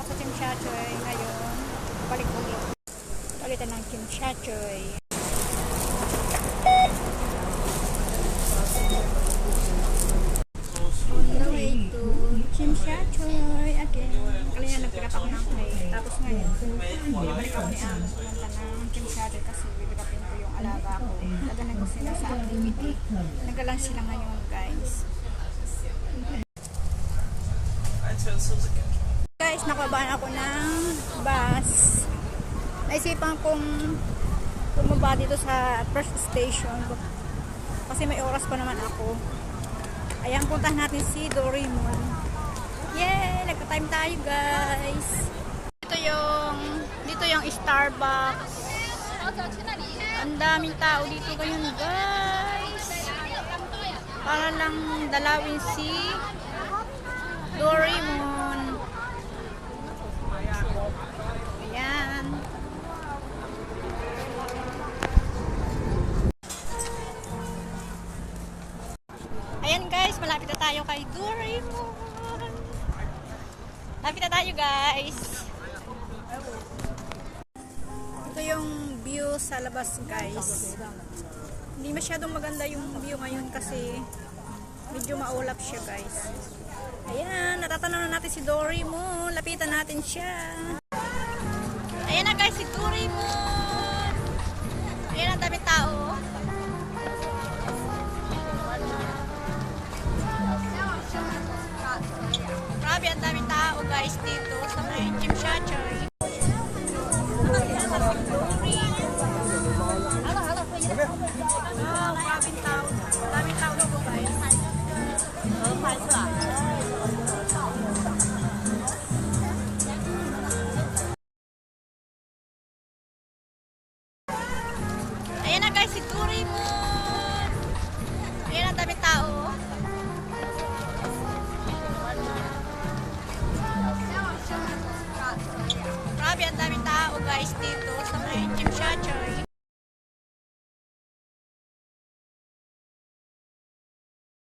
ako sa Chimchachoy ngayon. Balik ulit. Palitan ng Chimchachoy. On the way to Chimchachoy again. Kanina nagpirap ako ng play. Tapos ngayon, binabalik ako ni Ang pumunta ng Chimchachoy kasi bibigapin ko yung alaga ko. Naganan ko sila sa activity. Nagalan sila ngayon, guys. Guys, nakabaan ako ng bus. Naisipan kong bumaba dito sa first station kasi may oras pa naman ako. Ayan, puntahan natin si Doraemon. Yay! Nagka-time tayo, guys. Dito yung Starbucks. Ang daming tao dito ngayon, guys. Para lang dalawin si Doraemon. Ayan. Ayan, guys, malapit na tayo kay Doraemon. Malapit na tayo, guys. Ito yung view sa labas, guys. Hindi masyadong maganda yung view ngayon kasi medyo maulap siya, guys. Ayan, natatanaw na natin si Doraemon. Lapitan natin siya. Ayan na, guys, si Doraemon. Ayan, ang daming tao. Grabe, ang daming tao, guys, dito sa may Chimchachoy. Ayan na si Doraemon. Oh, grabing tao. Daming tao dito, guys. Ayan na, guys, si Doraemon. Ayan, ang daming tao. Grabe, ang daming tao, guys, dito sa may Chimchachoy.